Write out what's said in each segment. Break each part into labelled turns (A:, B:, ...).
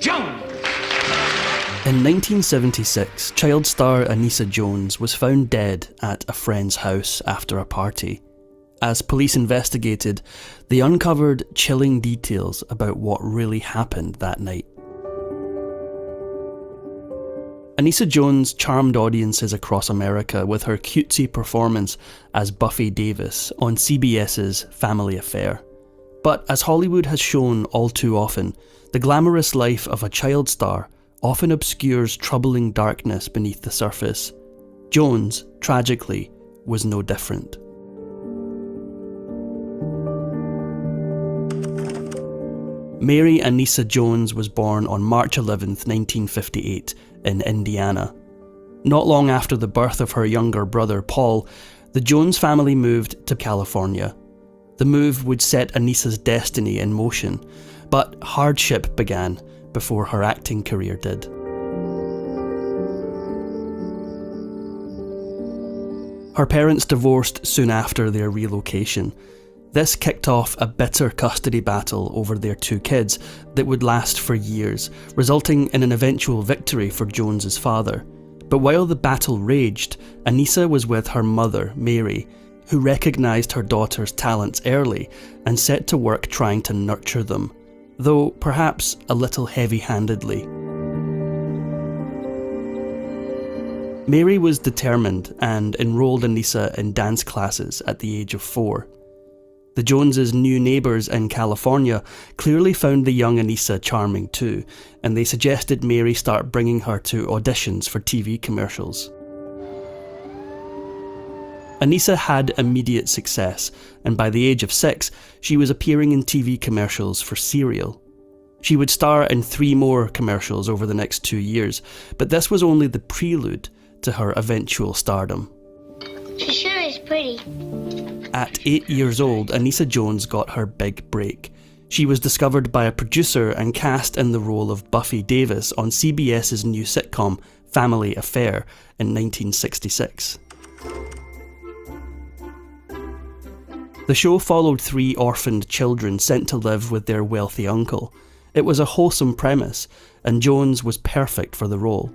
A: Jones!
B: In 1976, child star Anissa Jones was found dead at a friend's house after a party. As police investigated, they uncovered chilling details about what really happened that night. Anissa Jones charmed audiences across America with her cutesy performance as Buffy Davis on CBS's Family Affair. But as Hollywood has shown all too often, the glamorous life of a child star often obscures troubling darkness beneath the surface. Jones, tragically, was no different. Mary Anissa Jones was born on March 11, 1958, in Indiana. Not long after the birth of her younger brother Paul, the Jones family moved to California. The move would set Anissa's destiny in motion, but hardship began before her acting career did. Her parents divorced soon after their relocation. This kicked off a bitter custody battle over their two kids that would last for years, resulting in an eventual victory for Jones's father. But while the battle raged, Anissa was with her mother, Mary, who recognised her daughter's talents early and set to work trying to nurture them, though perhaps a little heavy-handedly. Mary was determined and enrolled Anissa in dance classes at the age of 4. The Joneses' new neighbours in California clearly found the young Anissa charming too, and they suggested Mary start bringing her to auditions for TV commercials. Anissa had immediate success, and by the age of 6, she was appearing in TV commercials for cereal. She would star in 3 more commercials over the next 2 years, but this was only the prelude to her eventual stardom.
C: She sure is pretty.
B: At 8 years old, Anissa Jones got her big break. She was discovered by a producer and cast in the role of Buffy Davis on CBS's new sitcom Family Affair in 1966. The show followed 3 orphaned children sent to live with their wealthy uncle. It was a wholesome premise, and Jones was perfect for the role.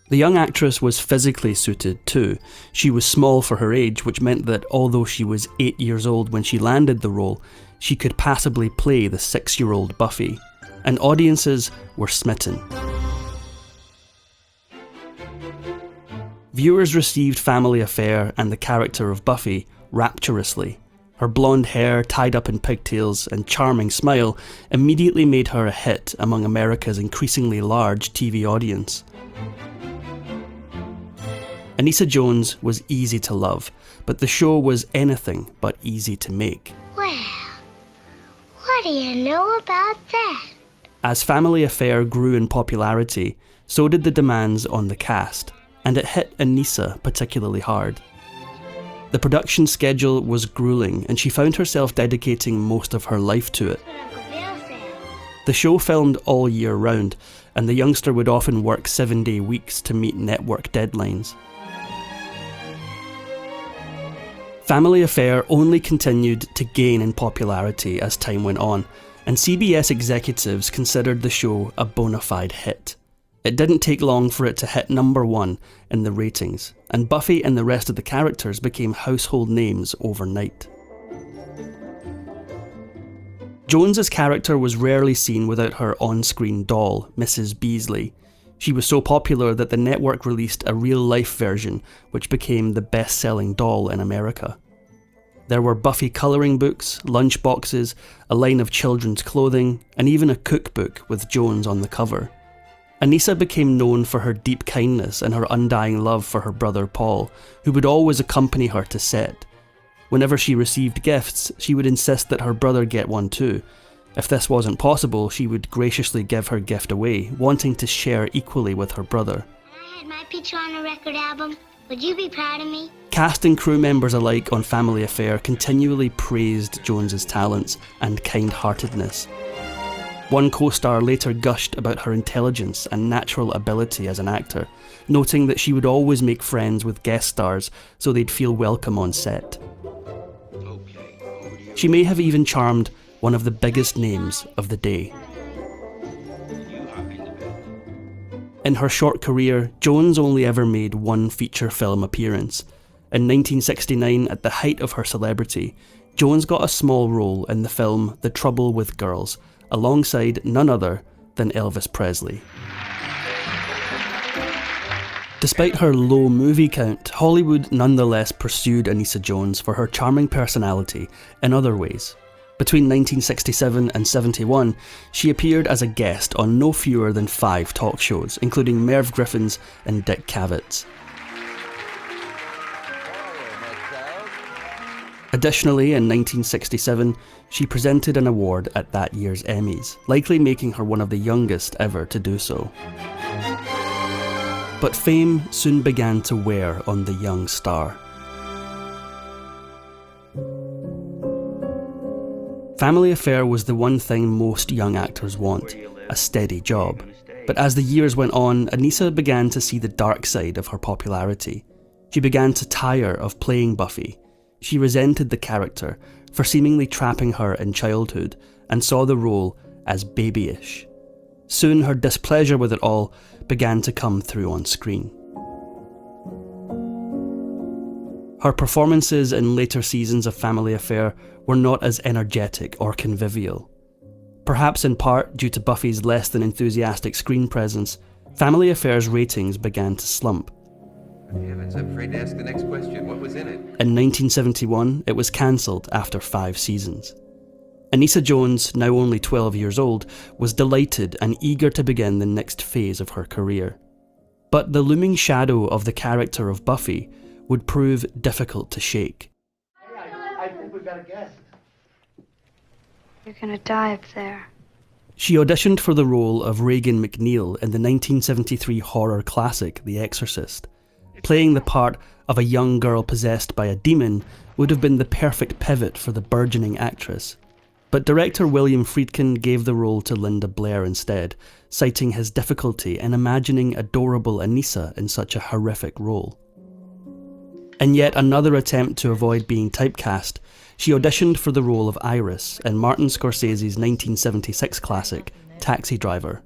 B: The young actress was physically suited too. She was small for her age, which meant that although she was 8 years old when she landed the role, she could passably play the 6-year-old Buffy, and audiences were smitten. Viewers received Family Affair and the character of Buffy rapturously. Her blonde hair, tied up in pigtails, and charming smile immediately made her a hit among America's increasingly large TV audience. Anissa Jones was easy to love, but the show was anything but easy to make.
C: Well, what do you know about that?
B: As Family Affair grew in popularity, so did the demands on the cast, and it hit Anissa particularly hard. The production schedule was grueling, and she found herself dedicating most of her life to it. The show filmed all year round, and the youngster would often work 7-day weeks to meet network deadlines. Family Affair only continued to gain in popularity as time went on, and CBS executives considered the show a bona fide hit. It didn't take long for it to hit #1 in the ratings, and Buffy and the rest of the characters became household names overnight. Jones's character was rarely seen without her on-screen doll, Mrs. Beasley. She was so popular that the network released a real-life version, which became the best-selling doll in America. There were Buffy colouring books, lunchboxes, a line of children's clothing, and even a cookbook with Jones on the cover. Anissa became known for her deep kindness and her undying love for her brother Paul, who would always accompany her to set. Whenever she received gifts, she would insist that her brother get one too. If this wasn't possible, she would graciously give her gift away, wanting to share equally with her brother.
C: If I had my picture on a record album, would you be proud of me?
B: Cast and crew members alike on Family Affair continually praised Jones's talents and kind-heartedness. One co-star later gushed about her intelligence and natural ability as an actor, noting that she would always make friends with guest stars so they'd feel welcome on set. She may have even charmed one of the biggest names of the day. In her short career, Jones only ever made one feature film appearance. In 1969, at the height of her celebrity, Jones got a small role in the film The Trouble with Girls, alongside none other than Elvis Presley. Despite her low movie count, Hollywood nonetheless pursued Anissa Jones for her charming personality in other ways. Between 1967 and 71, she appeared as a guest on no fewer than 5 talk shows, including Merv Griffin's and Dick Cavett. Additionally, in 1967, she presented an award at that year's Emmys, likely making her one of the youngest ever to do so. But fame soon began to wear on the young star. Family Affair was the one thing most young actors want, a steady job. But as the years went on, Anissa began to see the dark side of her popularity. She began to tire of playing Buffy. She resented the character for seemingly trapping her in childhood and saw the role as babyish. Soon her displeasure with it all began to come through on screen. Her performances in later seasons of Family Affair were not as energetic or convivial. Perhaps in part due to Buffy's less than enthusiastic screen presence, Family Affair's ratings began to slump.
A: Heavens, I'm afraid to ask the next question. What was in it?
B: In 1971, it was cancelled after 5 seasons. Anissa Jones, now only 12 years old, was delighted and eager to begin the next phase of her career. But the looming shadow of the character of Buffy would prove difficult to shake.
D: I think we've got a guest.
E: You're gonna die up there.
B: She auditioned for the role of Regan McNeil in the 1973 horror classic The Exorcist. Playing the part of a young girl possessed by a demon would have been the perfect pivot for the burgeoning actress. But director William Friedkin gave the role to Linda Blair instead, citing his difficulty in imagining adorable Anissa in such a horrific role. In yet another attempt to avoid being typecast, she auditioned for the role of Iris in Martin Scorsese's 1976 classic, Taxi Driver.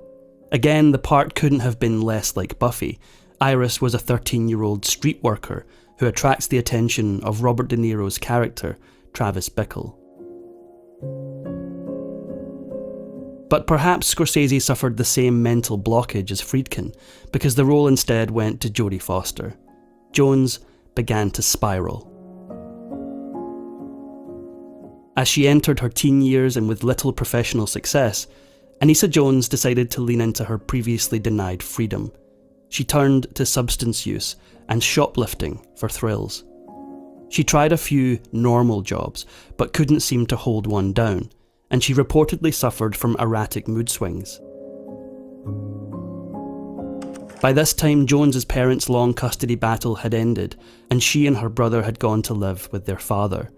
B: Again, the part couldn't have been less like Buffy. Iris was a 13-year-old street worker who attracts the attention of Robert De Niro's character, Travis Bickle. But perhaps Scorsese suffered the same mental blockage as Friedkin, because the role instead went to Jodie Foster. Jones began to spiral. As she entered her teen years and with little professional success, Anissa Jones decided to lean into her previously denied freedom. She turned to substance use and shoplifting for thrills. She tried a few normal jobs, but couldn't seem to hold one down, and she reportedly suffered from erratic mood swings. By this time, Jones's parents' long custody battle had ended, and she and her brother had gone to live with their father.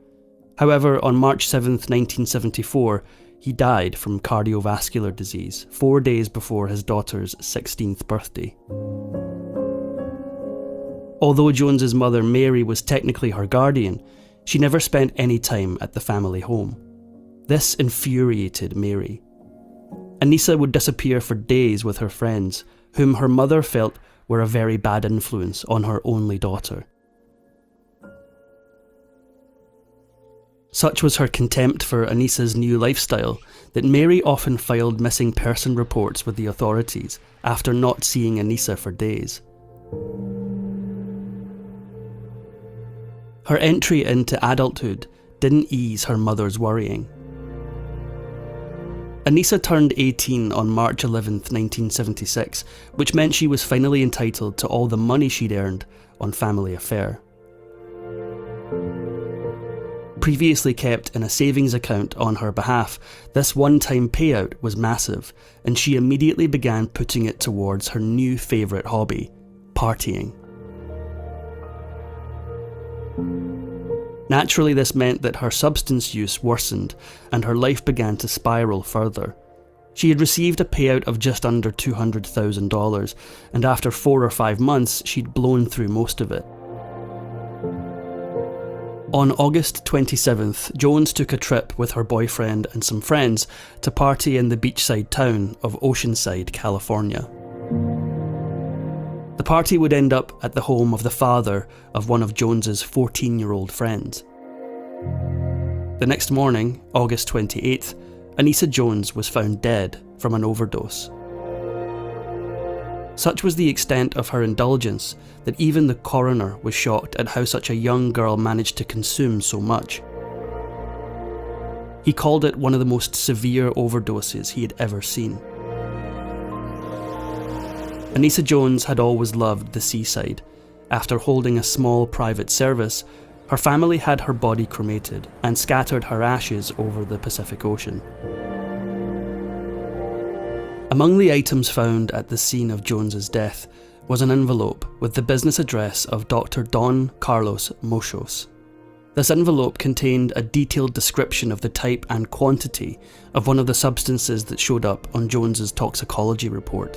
B: However, on March 7th, 1974, he died from cardiovascular disease, 4 days before his daughter's 16th birthday. Although Jones's mother Mary was technically her guardian, she never spent any time at the family home. This infuriated Mary. Anissa would disappear for days with her friends, whom her mother felt were a very bad influence on her only daughter. Such was her contempt for Anissa's new lifestyle that Mary often filed missing person reports with the authorities after not seeing Anissa for days. Her entry into adulthood didn't ease her mother's worrying. Anissa turned 18 on March 11th, 1976, which meant she was finally entitled to all the money she'd earned on Family Affair. Previously kept in a savings account on her behalf, this one-time payout was massive, and she immediately began putting it towards her new favourite hobby, partying. Naturally, this meant that her substance use worsened and her life began to spiral further. She had received a payout of just under $200,000, and after 4 or 5 months, she'd blown through most of it. On August 27th, Jones took a trip with her boyfriend and some friends to party in the beachside town of Oceanside, California. The party would end up at the home of the father of one of Jones's 14-year-old friends. The next morning, August 28th, Anissa Jones was found dead from an overdose. Such was the extent of her indulgence that even the coroner was shocked at how such a young girl managed to consume so much. He called it one of the most severe overdoses he had ever seen. Anissa Jones had always loved the seaside. After holding a small private service, her family had her body cremated and scattered her ashes over the Pacific Ocean. Among the items found at the scene of Jones's death was an envelope with the business address of Dr. Don Carlos Moschos. This envelope contained a detailed description of the type and quantity of one of the substances that showed up on Jones's toxicology report.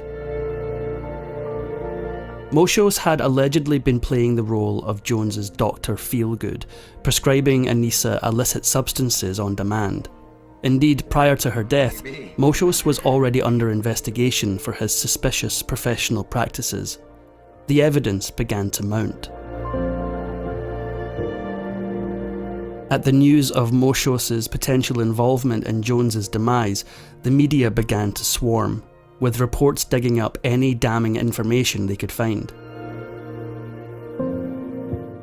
B: Moschos had allegedly been playing the role of Jones's Dr. Feelgood, prescribing Anissa illicit substances on demand. Indeed, prior to her death, Moschos was already under investigation for his suspicious professional practices. The evidence began to mount. At the news of Moschos's potential involvement in Jones's demise, the media began to swarm, with reports digging up any damning information they could find.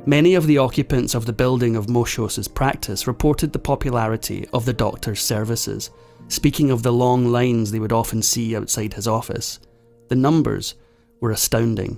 B: Many of the occupants of the building of Moschos's practice reported the popularity of the doctor's services, speaking of the long lines they would often see outside his office. The numbers were astounding.